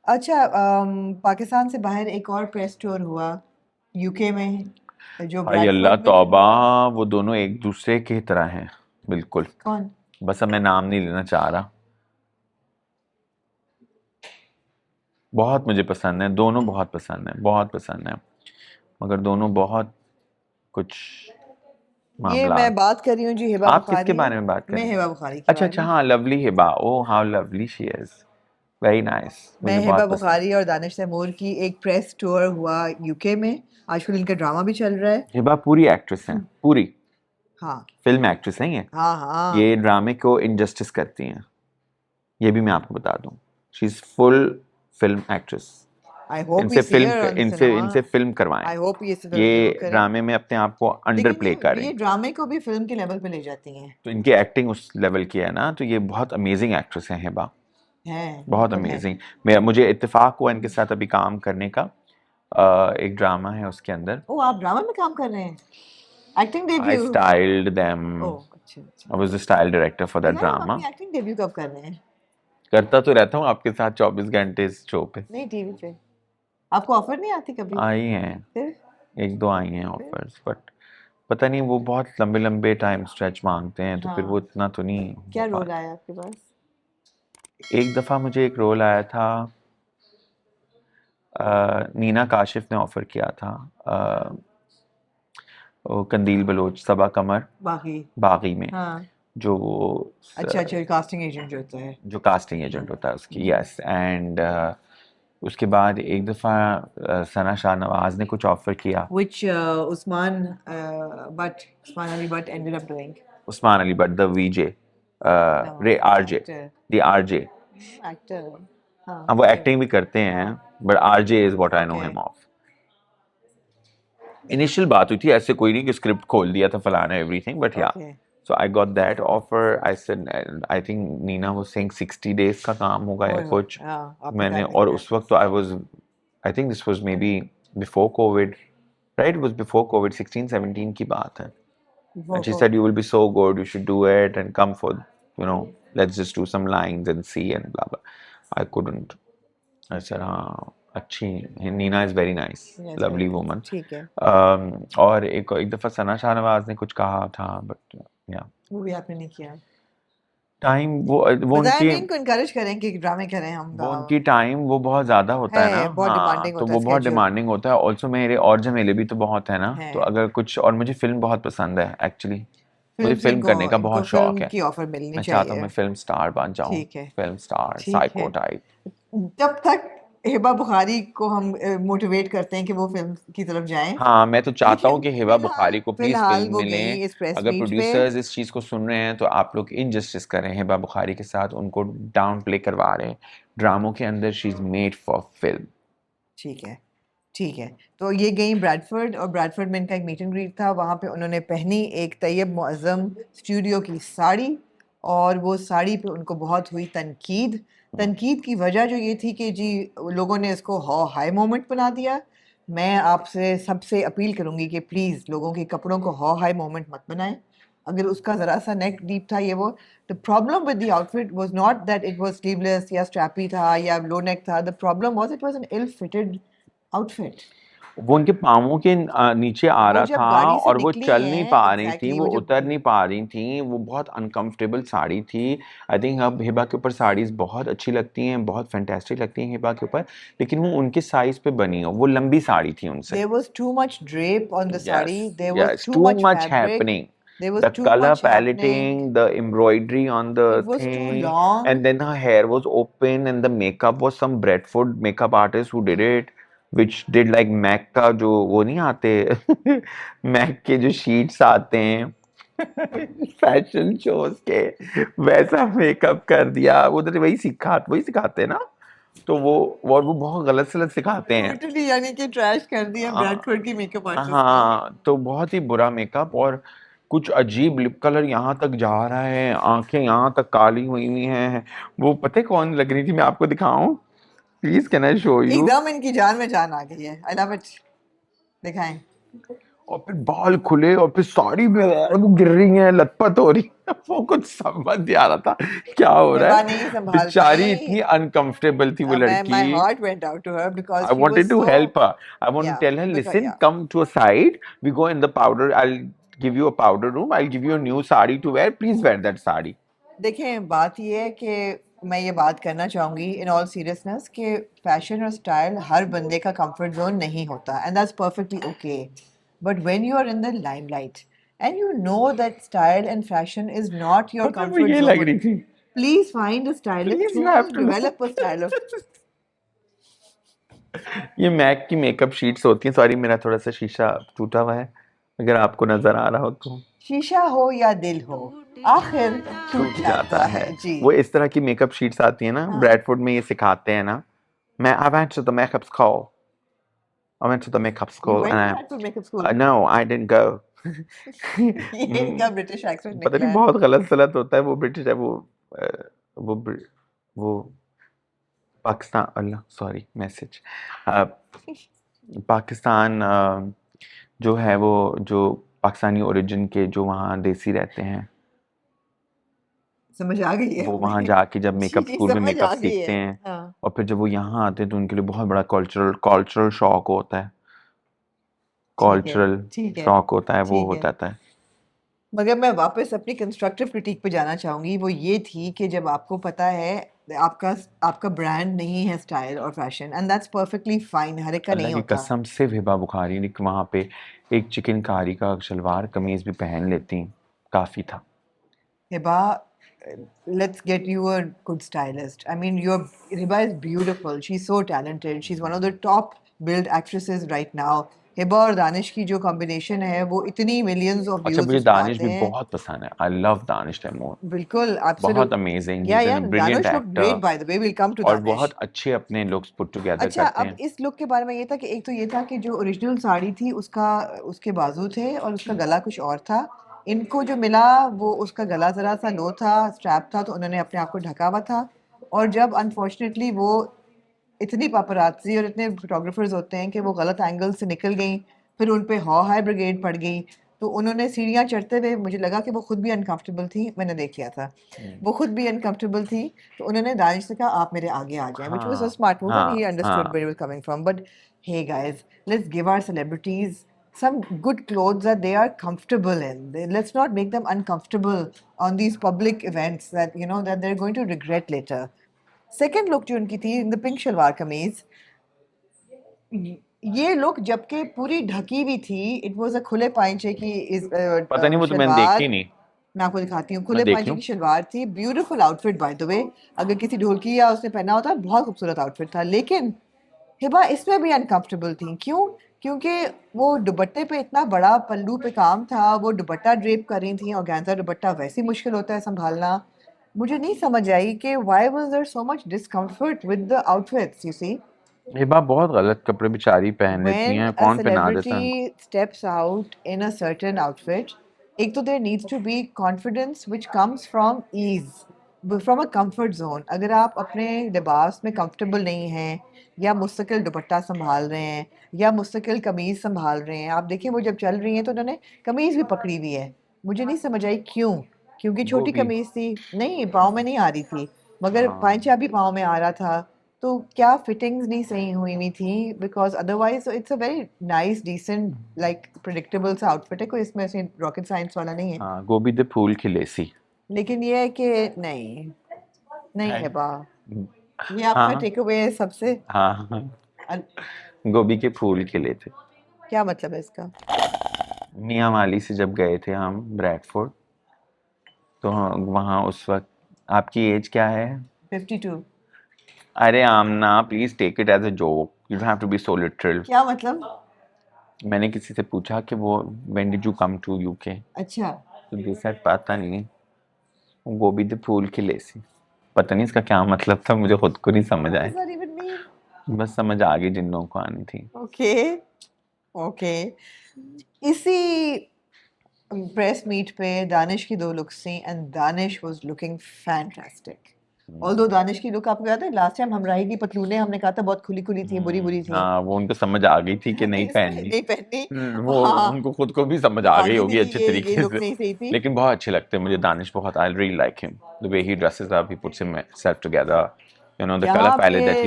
अच्छा, पाकिस्तान से बाहर एक और प्रेस टूर हुआ यूके में, जो हाय अल्लाह ब्रैडफोर्ड में तौबा, हुआ। वो दोनों एक दूसरे की तरह हैं बिल्कुल। कौन? बस अब मैं नाम नहीं लेना चाह रहा। बहुत मुझे पसंद है दोनों, बहुत पसंद है, बहुत पसंद है, मगर दोनों बहुत कुछ ये मैं मामलात। बात कर रही हूँ जी हिबा आप किसके बुखारी। बारे में बात कर मैं रहे हैं? हिबा बुखारी के अच्छा बारे अच्छा, में। हाँ, lovely Hiba, oh how lovely she is, very nice, मैं मुझे हिबा बहुत पसंद। बुखारी और दानिश तैमूर की एक प्रेस टूर हुआ यूके में। आजकल इनका ड्रामा भी चल रहा है। हिबा पूरी एक्ट्रेस हैं, पूरी हाँ फिल्म एक्ट्रेस नहीं है। हाँ हाँ। ये ड्रामे को इनजस्टिस करती हैं, ये भी मैं आपको बता दूं। She is full film actress. I hope we इनसे सी फिल्म हर ऑन इनसे सिनेमा। इनसे फिल्म करवाएं। आई होप ये फिल्म जरूर ये करें। ड्रामे में अपने आप को अंडर लेकिन प्ले कर रही ये हैं, ड्रामे को भी फिल्म के लेवल पे ले जाती हैं। तो इनकी एक्टिंग उस लेवल की है ना, तो ये बहुत अमेजिंग एक्ट्रेस हैं हिबा, हैं, बहुत बिल्कुल हैं। अमेजिंग। मुझे इत्तेफाक हुआ इनके साथ अभी काम करने का। एक ड्रामा है उसके अंदर। ओ, आप ड्रामा में काम कर रहे हैं? Acting I debut? Styled them, oh, अच्छा अच्छा। I was the style director for that बताएं, आप ड्रामा। अपनी एक्टिंग डेब्यू कब कर रहे हैं? करता तो रहता हूँ आपके साथ 24 घंटे इस शो पे। नहीं, टीवी पे। आपको ऑफर नहीं आती कभी? आई हैं, फिर? एक दो आई हैं फिर? ऑफर्स, बट पता नहीं वो बहुत लंबे लंबे टाइम स्ट्रेच मांगते हैं, तो फिर वो हाँ। इतना तो नहीं हो क्या रोल पाता। आया आपके पास? एक दफ़ा मुझे एक रोल आया था, नीना काशिफ ने ऑफर किया था, वो कंदील बलोच सबा कमर बाकी? बागी में, हाँ। जो वो अच्छा अच्छा, कास्टिंग एजेंट जो होता है। जो कास्टिंग एजेंट होता है उसकी, यस। एंड उसके बाद एक दफ़ा सना शाहनवाज ने कुछ ऑफर किया। Which Usman Ali Butt ended up doing. Usman Ali Butt the VJ, रे No, RJ, actor. The RJ. Actor. हाँ, अब वो anyway. एक्टिंग भी करते हैं, but RJ is what I know him Okay. ऑफ। इनिशियल बात हुई थी, ऐसे कोई नहीं कि स्क्रिप्ट खोल दिया था फलाना everything, but ya, Okay. So I got that offer. I said, I think Neena was saying 60 days का काम होगा या ओए होए, कुछ। हाँ, आपने मैंने, कर और लिया। उस वक्त तो I was, I think this was may be before Covid, right, was before Covid, 16-17 की बात है। वो And she को said, you will be so good, you should do it and come for, you know, let's just do some lines and see and blah blah. I couldn't. I said, हाँ, अच्छी, Neena is very nice, Yes, very lovely nice. Woman. ठीक है। और एक एक दफ़ा सना शाहनवाज ने कुछ कहा था, बट या, वो भी आपने नहीं किया। टाइम वो बताएं उनकी, भी, इनको इनकरेज करें कि ड्रामे करें हम। वो उनकी टाइम वो बहुत ज़्यादा होता है ना, है, बहुत हाँ, डिमांडिंग तो होता है वो बहुत स्केड्यूल। डिमांडिंग होता है। ऑल्सो मेरे और झमेले भी तो बहुत है ना, तो है। अगर कुछ, और मुझे फिल्म बहुत पसंद है एक्चुअली, मुझे फिल्म से फिल्म इनको करने का इनको बहुत शौक फिल्म है। की ऑफर मिलनी मैं चाहता हूँ चाहिए। मैं फिल्म स्टार बन जाऊँ, ठीक है। फिल्म स्टार, ठीक है। Psycho type. जब तक हिबा बुखारी को हम मोटिवेट करते हैं कि वो फिल्म की तरफ जाएं। हाँ, मैं तो चाहता हूँ लेकिन कि हिबा फिलहाल बुखारी को प्लीज फिलहाल फिल्म वो मिले। गई इस प्रेस अगर मीट पे। प्रोड्यूसर्स इस चीज को सुन रहे हैं तो आप लोग इनजस्टिस कर रहे हैं हिबा बुखारी के साथ, उनको डाउन प्ले करवा रहे हैं। ड्रामों के अंदर she is made for film. ठीक है। ठीक है। तो ये गई ब्रैडफोर्ड, और ब्रैडफोर्ड में इनका एक मीट एंड ग्रीट था। वहाँ पे उन्होंने पहनी एक तैयब मुअज़्ज़म स्टूडियो की साड़ी, और वो साड़ी पे उनको बहुत हुई तनकीद। तनकीद की वजह जो ये थी कि जी लोगों ने इसको हाई मोमेंट बना दिया। मैं आपसे सबसे अपील करूँगी कि प्लीज़ लोगों के कपड़ों को हाई मोमेंट मत बनाएं। अगर उसका ज़रा सा नेक डीप था, ये वो, the problem with the outfit was not that it was sleeveless या स्ट्रैपी था या लो नेक था। The problem was it was an ill fitted outfit. वो उनके पाँवों के नीचे आ वो रहा था, जब गाड़ी से और वो निकली चल नहीं हैं, पा रही थी, एग्जैक्टली, वो वो जब उतर नहीं पा रही थी, वो बहुत अनकंफर्टेबल साड़ी थी। आई थिंक अब हिबा के ऊपर साड़ीज बहुत अच्छी लगती हैं, बहुत फैंटास्टिक लगती हैं हिबा के ऊपर, लेकिन वो उनके साइज पे बनी हो, वो लंबी साड़ी थी उनसे। there was too much drape on the Yes, sari, there was yes, too too much much fabric, happening. there was The too color much happening, paletting, the embroidery on it the was too thing, long. and then her hair was open, and the makeup was some Bradford makeup artist who did it, which did like Mac का जो वो नहीं आते Mac के जो sheets आते हैं fashion shows के, वैसा मेकअप कर दिया उधर। वही सिखाते हैं ना, तो वो बहुत गलत सलत सिखाते हैं। टोटली, यानी कि ट्रैश कर दिया हाँ, ब्रैडफोर्ड की मेकअप आर्टिस्ट ने। हाँ, तो बहुत ही बुरा मेकअप, और कुछ अजीब लिप कलर यहाँ तक जा रहा है, आंखें यहाँ तक काली हुई हुई हैं। वो पता है कौन लग रही थी, मैं आपको दिखाऊं, please can I show you. एकदम इनकी जान में जान आ गई है। I love it. दिखाएं। और फिर बाल खुले, और फिर साड़ी में वो गिर रही है, लथपथ हो रही। वो कुछ समझ नहीं आ रहा था क्या हो रहा हिबा है, नहीं संभाल बेचारी पाई। इतनी अनकंफर्टेबल थी वो my लड़की. heart went out to her because I she was wanted to so, help her. I want to yeah, tell her, because listen, yeah. come to a side. We go in the powder. I'll give you a powder room. I'll give you a new sari to wear. Please wear that sari. देखें बात ये है कि मैं ये बात करना चाहूँगी इन ऑल सीरियसनेस कि फैशन और स्टाइल हर बंदे का कंफर्ट जोन नहीं होता and that's perfectly okay but when you are in the limelight and you know that style and fashion is not your पता है वो comfort ये लग zone, रही थी. please find a stylist Please, who you have will to. develop a style of ये Mac की makeup sheets होती हैं. सॉरी मेरा थोड़ा सा शीशा टूटा हुआ है, अगर आपको नजर आ रहा हो तो. शीशा हो या दिल हो आखिर टूट टूट जाता जाता है है. जी वो इस तरह की मेकअप शीट्स आती है ना, हाँ ब्रैडफोर्ड में ये सिखाते हैं ना. I went to the makeup school. I went to the makeup you school went and to makeup school no, I didn't go. ये इनका ब्रिटिश एक्सेंट पता निकला नहीं है बहुत गलत सलत होता है. वो ब्रिटिश है, अ, वो ब्रि- वो पाकिस्तान, अल्लाह सॉरी मैसेज, पाकिस्तान जो है वो जो पाकिस्तानी ओरिजिन के जो वहाँ देसी रहते हैं, समझ आ गई है वो वहाँ हमें जाके जब जी मेकअप जी स्कूल में समझ मेकअप आ गई सीखते है हैं हाँ और फिर जब वो यहाँ आते हैं तो उनके लिए बहुत बड़ा कल्चरल शॉक होता है. ठीक है कल्चरल ठीक है शॉक होता है, वो ठीक हो है जाता है. मगर मैं वापस अपनी कंस्ट्रक्टिव क्रिटिक पे जाना चाहूंगी वो ये थी कि जब आपको पता है आपका आपका ब्रांड नहीं है स्टाइल और fashion and that's perfectly fine हर एक का अल्लाह नहीं की होता कसम से हिबा बुखारी ने वहाँ पे एक चिकनकारी का शलवार कमीज भी पहन लेती, काफी था. Hiba let's get you a good stylist. I mean, your Hiba is beautiful. She's so talented. She's one of the top build actresses right now. Hiba और दानिश की जो कॉम्बिनेशन है वो इतनी मिलियंस ऑफ अच्छा, व्यूज मुझे दानिश उठाते भी हैं बहुत पसंद है. I love Danish Taimur. बिल्कुल बहुत एब्सोल्यूट अमेजिंग, ही या इज या an brilliant Danish look actor great by the way will come to और दानिश बहुत अच्छे अपने लुक्स पुट टुगेदर अच्छा करते अब हैं. इस लुक के बारे में ये था कि एक तो ये था कि जो ओरिजिनल साड़ी थी उसका उसके बाजू थे और उसका गला कुछ और था इनको जो मिला वो उसका गला ज़रा सा लो था स्ट्रैप था तो उन्होंने अपने आप को ढका हुआ था और जब अनफॉर्चुनेटली वो इतनी पापरात्जी और इतने फोटोग्राफर्स होते हैं कि वो गलत एंगल से निकल गई फिर उन पे हॉ हाई ब्रिगेड पड़ गई तो उन्होंने सीढ़ियाँ चढ़ते हुए मुझे लगा कि वो खुद भी अनकंफर्टेबल थी मैंने देख लिया था वो खुद भी अनकंफर्टेबल थी तो उन्होंने दानिश से कहा आप मेरे आगे आ जाएं which was a हाँ smart move and he हाँ understood हाँ. where he was coming from but hey guys let's give our celebrities some good clothes that they are comfortable in. Let's not make them uncomfortable on these public events that you know that they're going to regret later. Second look जो उनकी थी in the pink salwar कमीज ये look जबकि पूरी ढकी हुई थी इट वाज अ खुले पांचे की पता नहीं, वो तो मैंने शलवार देखी नहीं. मैं आपको दिखाती हूँ मैं खुले देख पांचे लूं. की शलवार थी ब्यूटीफुल आउटफिट बाय द वे अगर किसी ढोलकी या उसने पहना होता बहुत खूबसूरत आउटफिट था लेकिन हिबा इसमें भी अनकंफर्टेबल थी क्यों क्योंकि वो दुपट्टे पे इतना बड़ा पल्लू पे काम था वो दुपट्टा ड्रेप कर रही थी और गेंजा दुपट्टा वैसे ही मुश्किल होता है संभालना मुझे नहीं समझ आई कि why was there so much discomfort with the outfits you see ये बात बहुत गलत कपड़े बेचारी पहन लेती when हैं, a कौन पहना देता है उनको. celebrity steps out in a certain outfit एक तो there needs to be confidence which comes from ease from a comfort zone अगर आप अपने लिबास में comfortable नहीं हैं या मुस्तकिल दुपट्टा संभाल रहे हैं या मुस्तकिल कमीज संभाल रहे हैं आप देखिए वो जब चल रही हैं तो उन्होंने कमीज भी पकड़ी हुई है मुझे नहीं समझ आई क्यों क्योंकि वो छोटी भी. कमीज थी नहीं पाँव में नहीं आ रही थी मगर हाँ पांचा भी पाँव में आ रहा था तो क्या फिटिंग्स नहीं सही हुई हुई थी because otherwise it's a very nice decent like predictable सा आउटफिट है कोई इसमें ऐसे रॉकेट साइंस वाला नहीं है हाँ, गोभी दे फूल खिले सी. लेकिन ये है कि नहीं नहीं है. है बा ये आपका हाँ टेक अवे है सबसे हाँ हाँ. गोभी के फूल खिले थे. क्या मतलब है इसका मियाँ माली से जब गए थे हम ब्रैडफोर्ड तो वहाँ उस वक्त, आपकी एज क्या है? 52 अरे Aamna, please take it as a joke, you don't have to be so literal. क्या मतलब मैंने किसी से पूछा कि वो when did you come to UK, अच्छा तो दे सेड पता नहीं, गोभी दे फूल खिले सी. पता नहीं इसका क्या मतलब था, मुझे खुद को नहीं समझ what आया. does that even mean बस समझ आ गई जिन लोगों को आनी थी. ओके ओके इसी प्रेस मीट पे दानिश की दो लुक्स थी and Danish was looking fantastic although Danish की लुक आपको याद है लास्ट टाइम हम राही की पतलूनें हमने कहा था बहुत खुली थी बुरी थी हाँ वो उनको समझ आ गई थी कि नहीं इसमें पहननी। नहीं पहननी वो हाँ उनको खुद को भी समझ आ हाँ गई कि होगी नहीं अच्छे ये तरीके लुक से। नहीं सही थी लेकिन बहुत अच्छे लगते हैं मुझे दानिश बहुत, I really like him the way he dresses up, he puts himself together, you know, the color यहाँ palette that पे he